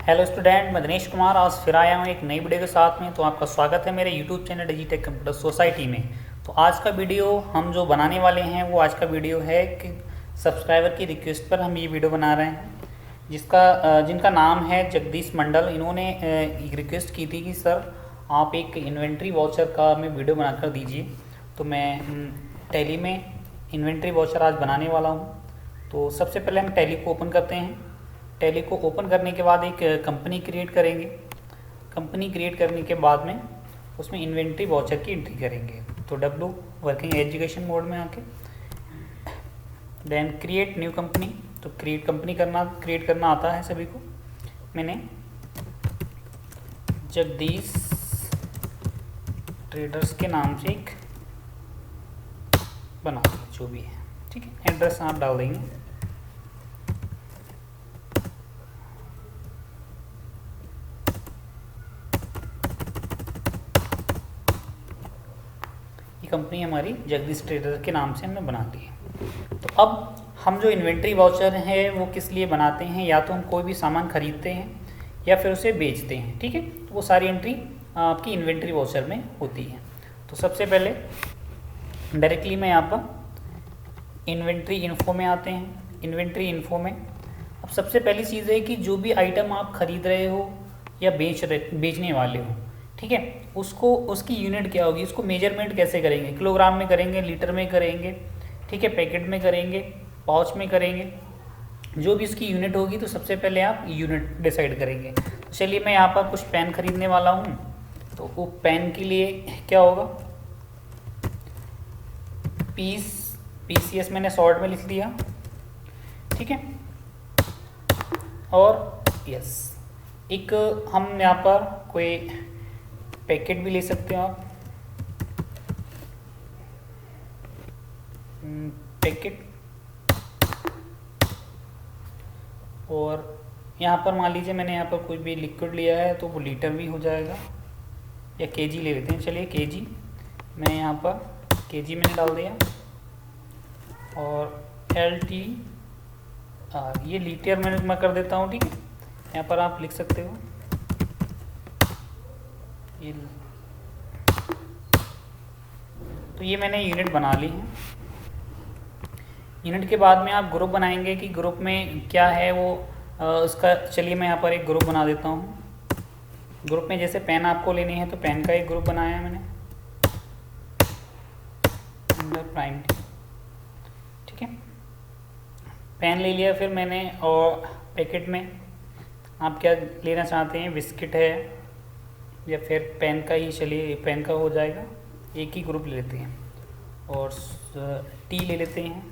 Hello student, मैं दिनेश कुमार आज फिर आया हूँ एक नई वीडियो के साथ में। तो आपका स्वागत है मेरे YouTube channel Digitek computer society में। तो आज का वीडियो हम जो बनाने वाले हैं वो आज का वीडियो है कि सब्सक्राइबर की रिक्वेस्ट पर हम ये वीडियो बना रहे हैं, जिनका नाम है जगदीश मंडल। इन्होंने एक रिक्वेस्ट की थी कि सर आप एक इन्वेंट्री वाउचर का में वीडियो बनाकर दीजिए। तो मैं टैली में इन्वेंट्री वाउचर आज बनाने वाला हूँ। तो सबसे पहले हम टैली को ओपन करते हैं। टैली को ओपन करने के बाद एक कंपनी क्रिएट करेंगे। कंपनी क्रिएट करने के बाद में उसमें इन्वेंट्री वाउचर की एंट्री करेंगे। तो डब्ल्यू वर्किंग एजुकेशन मोड में आके देन क्रिएट न्यू कंपनी। तो क्रिएट करना आता है सभी को। मैंने जगदीश ट्रेडर्स के नाम से एक बना दिया, जो भी है ठीक है। एड्रेस आप डाल देंगे। कंपनी हमारी जगदीश ट्रेडर के नाम से हमने बना ली है। तो अब हम जो इन्वेंट्री वाउचर है वो किस लिए बनाते हैं, या तो हम कोई भी सामान खरीदते हैं या फिर उसे बेचते हैं, ठीक है। तो वो सारी एंट्री आपकी इन्वेंट्री वाउचर में होती है। तो सबसे पहले डायरेक्टली मैं यहाँ पर इन्वेंट्री इन्फो में आते हैं। इन्वेंट्री इन्फो में अब सबसे पहली चीज़ है कि जो भी आइटम आप खरीद रहे हो या बेचने वाले हो, ठीक है, उसकी यूनिट क्या होगी, उसको मेजरमेंट कैसे करेंगे, किलोग्राम में करेंगे, लीटर में करेंगे, ठीक है, पैकेट में करेंगे, पाउच में करेंगे, जो भी उसकी यूनिट होगी। तो सबसे पहले आप यूनिट डिसाइड करेंगे। तो चलिए मैं यहाँ पर कुछ पेन खरीदने वाला हूँ। तो वो पेन के लिए क्या होगा, PCS मैंने शॉर्ट में लिख दिया, ठीक है। और यस, एक हम यहाँ पर कोई पैकेट भी ले सकते हो आप, पैकेट। और यहाँ पर मान लीजिए मैंने यहाँ पर कोई भी लिक्विड लिया है तो वो लीटर भी हो जाएगा, या केजी ले लेते हैं। चलिए केजी, मैं यहाँ पर केजी मैंने डाल दिया। और LTR ये लीटर मैं कर देता हूँ, ठीक है। यहाँ पर आप लिख सकते हो ये। तो ये मैंने यूनिट बना ली है। यूनिट के बाद में आप ग्रुप बनाएंगे कि ग्रुप में क्या है वो उसका। चलिए मैं यहाँ पर एक ग्रुप बना देता हूँ। ग्रुप में जैसे पेन आपको लेनी है तो पेन का एक ग्रुप बनाया है मैंने अंडर प्राइम, ठीक है। पेन ले लिया फिर मैंने। और पैकेट में आप क्या लेना चाहते हैं, बिस्किट है या फिर पेन का ही, चलिए पेन का हो जाएगा। एक ही ग्रुप ले लेते हैं। और टी ले लेते हैं,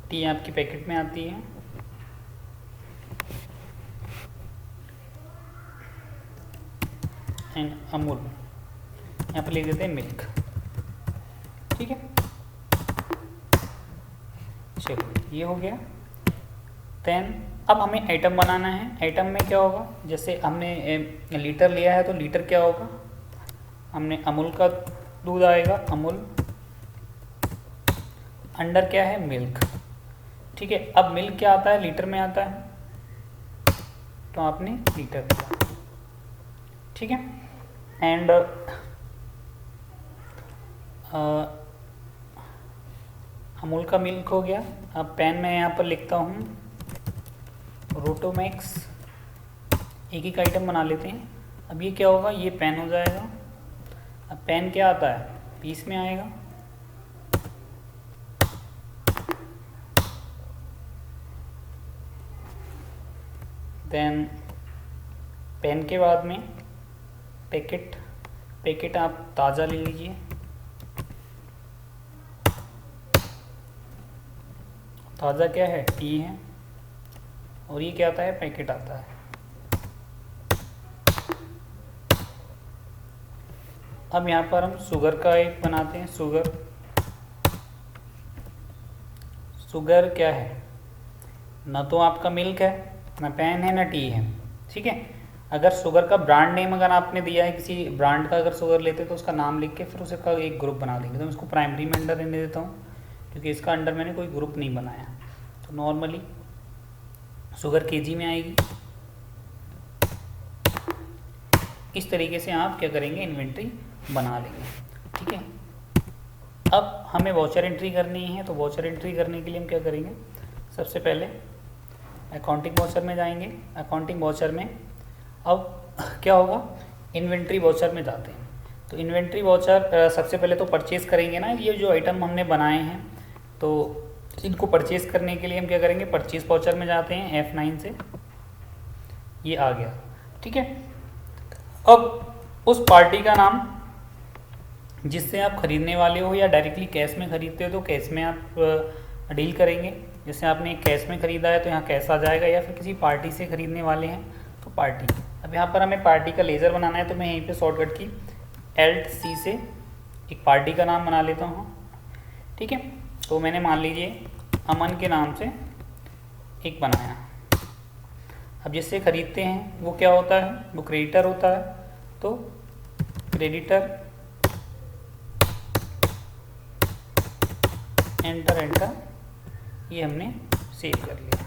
टी आपकी पैकेट में आती है। एंड अमूल यहाँ पर ले देते हैं मिल्क, ठीक है। चलो ये हो गया। देन अब हमें आइटम बनाना है। आइटम में क्या होगा, जैसे हमने लीटर लिया है तो लीटर क्या होगा, हमने अमूल का दूध आएगा, अमूल। अंडर क्या है, मिल्क, ठीक है। अब मिल्क क्या आता है, लीटर में आता है, तो आपने लीटर दिया, ठीक है। एंड अमूल का मिल्क हो गया। अब पेन में यहाँ पर लिखता हूँ रोटोमैक्स। एक एक आइटम बना लेते हैं। अब ये क्या होगा, ये पेन हो जाएगा। अब पेन क्या आता है, पीस में आएगा। देन पेन के बाद में पैकेट आप ताज़ा ले लीजिए। ताज़ा क्या है, टी है। और ये क्या आता है, पैकेट आता है। अब यहाँ पर हम शुगर का एक बनाते हैं। शुगर क्या है, ना तो आपका मिल्क है, ना पेन है, ना टी है, ठीक है। अगर शुगर का ब्रांड नेम अगर आपने दिया है, किसी ब्रांड का अगर शुगर लेते तो उसका नाम लिख के फिर उसका एक ग्रुप बना देंगे। तो मैं इसको प्राइमरी में अंडर रहने देता हूँ क्योंकि इसका अंडर मैंने कोई ग्रुप नहीं बनाया। तो नॉर्मली शुगर केजी में आएगी। इस तरीके से आप क्या करेंगे, इन्वेंट्री बना लेंगे। ठीक है, अब हमें वाउचर एंट्री करनी है। तो वाउचर एंट्री करने के लिए हम क्या करेंगे, सबसे पहले अकाउंटिंग वाउचर में जाएंगे। अकाउंटिंग वाउचर में अब क्या होगा, इन्वेंट्री वाउचर में जाते हैं। तो इन्वेंट्री वाउचर सबसे पहले तो परचेज करेंगे ना, ये जो आइटम हमने बनाए हैं तो इनको परचेज करने के लिए हम क्या करेंगे, परचेज वाउचर में जाते हैं। F9 से ये आ गया। ठीक है, अब उस पार्टी का नाम जिससे आप खरीदने वाले हो या डायरेक्टली कैश में खरीदते हो तो कैश में आप डील करेंगे। जैसे आपने कैश में ख़रीदा है तो यहाँ कैश आ जाएगा, या फिर किसी पार्टी से ख़रीदने वाले हैं तो पार्टी। अब यहाँ पर हमें पार्टी का लेज़र बनाना है तो मैं यहीं पे शॉर्टकट की Alt+C से एक पार्टी का नाम बना लेता हूँ। ठीक है, तो मैंने मान लीजिए अमन के नाम से एक बनाया। अब जिससे ख़रीदते हैं वो क्या होता है, वो क्रेडिटर होता है। तो क्रेडिटर, एंटर, ये हमने सेव कर लिया।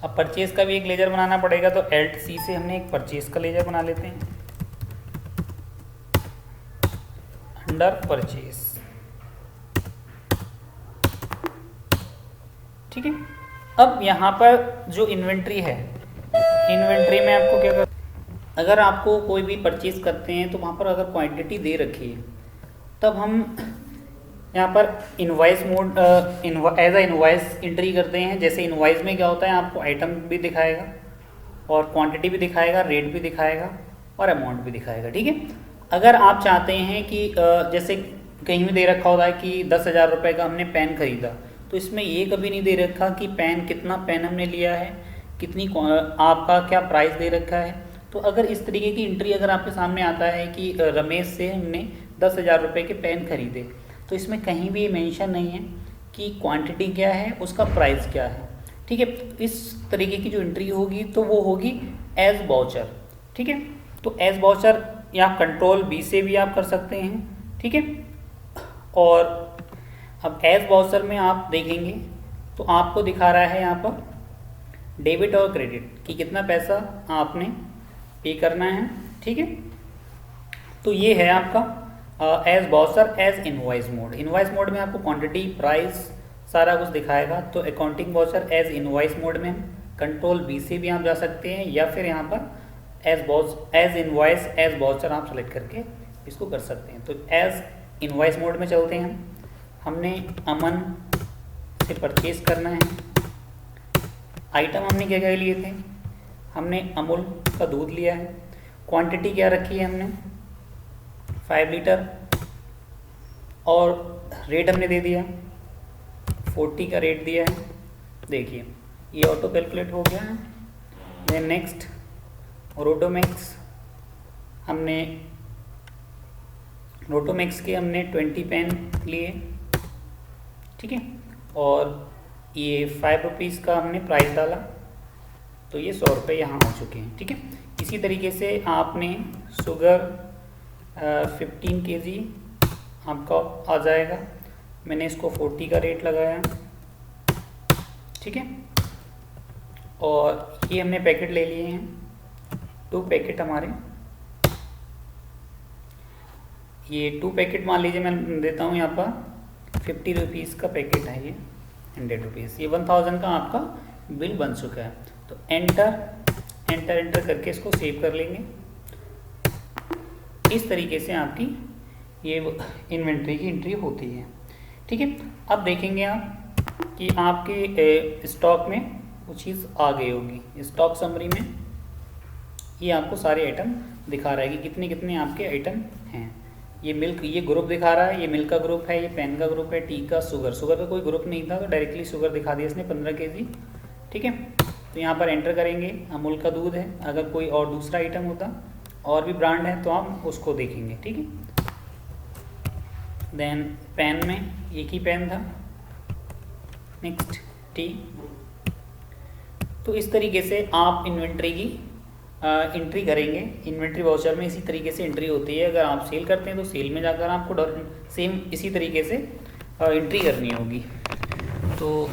अब परचेज का भी एक लेजर बनाना पड़ेगा तो Alt+C से हमने एक परचेज का लेजर बना लेते हैं, अंडर परचेज। ठीक है, अब यहाँ पर जो इन्वेंट्री है, इन्वेंट्री में आपको क्या कर, अगर आपको कोई भी परचेज करते हैं तो वहाँ पर अगर क्वांटिटी दे रखी है तब हम यहाँ पर invoice mode as a invoice entry करते हैं। जैसे इनवॉइस में क्या होता है, आपको आइटम भी दिखाएगा और क्वांटिटी भी दिखाएगा, रेट भी दिखाएगा और अमाउंट भी दिखाएगा। ठीक है, अगर आप चाहते हैं कि जैसे कहीं भी दे रखा होता है कि 10,000 रुपये का हमने पेन खरीदा, तो इसमें ये कभी नहीं दे रखा कि पेन कितना पेन हमने लिया है, कितनी आपका क्या प्राइस दे रखा है। तो अगर इस तरीके की एंट्री अगर आपके सामने आता है कि रमेश से हमने 10,000 रुपये के पेन खरीदे, तो इसमें कहीं भी ये मेंशन नहीं है कि क्वांटिटी क्या है, उसका प्राइस क्या है। ठीक है, इस तरीके की जो एंट्री होगी तो वो होगी एज वाउचर। ठीक है, तो एज वाउचर या Ctrl+V से भी आप कर सकते हैं। ठीक है, और अब एज वाउचर में आप देखेंगे तो आपको दिखा रहा है यहाँ पर डेबिट और क्रेडिट कि कितना पैसा आपने पे करना है। ठीक है, तो ये है आपका as voucher as invoice mode. Invoice mode में आपको क्वांटिटी, प्राइस सारा कुछ दिखाएगा। तो accounting voucher as invoice mode में Ctrl+V से भी आप जा सकते हैं, या फिर यहाँ पर एज इनवॉइस एज वाउचर आप सेलेक्ट करके इसको कर सकते हैं। तो एज इनवॉइस मोड में चलते हैं। हमने अमन से परचेज करना है। आइटम हमने क्या क्या लिए थे, हमने अमूल का दूध लिया है। क्वांटिटी क्या रखी है हमने, 5 लीटर, और रेट हमने दे दिया 40 का रेट दिया है। देखिए ये ऑटो कैलकुलेट हो गया है। देन नेक्स्ट रोटोमैक्स, हमने रोटोमैक्स के हमने 20 पेन लिए। ठीक है, और ये 5 रुपीज़ का हमने प्राइस डाला तो ये 100 रुपये यहाँ हो चुके हैं। ठीक है, इसी तरीके से आपने शुगर 15 kg आपका आ जाएगा। मैंने इसको 40 का रेट लगाया। ठीक है, और ये हमने पैकेट ले लिए हैं 2 पैकेट हमारे। ये 2 पैकेट मान लीजिए मैं देता हूँ यहाँ पर 50 रुपीज़ का पैकेट है, ये 100 रुपीज़, ये 1000 का आपका बिल बन चुका है। तो एंटर करके इसको सेव कर लेंगे। इस तरीके से आपकी ये इन्वेंट्री की एंट्री होती है। ठीक है, अब देखेंगे आप कि आपके स्टॉक में वो चीज़ आ गई होगी। स्टॉक समरी में ये आपको सारे आइटम दिखा रहा है कि कितने कितने आपके आइटम हैं। ये मिल्क, ये ग्रुप दिखा रहा है, ये मिल्क का ग्रुप है, ये पेन का ग्रुप है, टी का, शुगर का कोई ग्रुप नहीं था तो डायरेक्टली शुगर दिखा दिया इसने 15 kg। ठीक है, तो यहाँ पर एंटर करेंगे। अमूल का दूध है, अगर कोई और दूसरा आइटम होता और भी ब्रांड है तो आप उसको देखेंगे। ठीक है, देन पेन में एक ही पेन था। Next T. तो इस तरीके से आप इन्वेंट्री की एंट्री करेंगे इन्वेंट्री वाउचर में, इसी तरीके से एंट्री होती है। अगर आप सेल करते हैं तो सेल में जाकर आपको सेम इसी तरीके से एंट्री करनी होगी। तो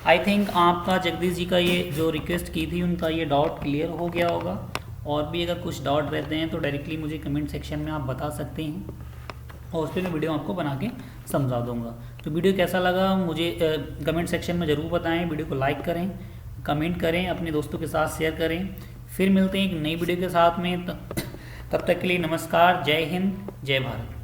आई थिंक आपका जगदीश जी का ये जो रिक्वेस्ट की थी उनका ये डाउट क्लियर हो गया होगा। और भी अगर कुछ डाउट रहते हैं तो डायरेक्टली मुझे कमेंट सेक्शन में आप बता सकते हैं और उस पर मैं वीडियो आपको बना के समझा दूंगा। तो वीडियो कैसा लगा मुझे कमेंट सेक्शन में ज़रूर बताएं। वीडियो को लाइक करें, कमेंट करें, अपने दोस्तों के साथ शेयर करें। फिर मिलते हैं एक नई वीडियो के साथ में, तब तक के लिए नमस्कार, जय हिंद, जय भारत।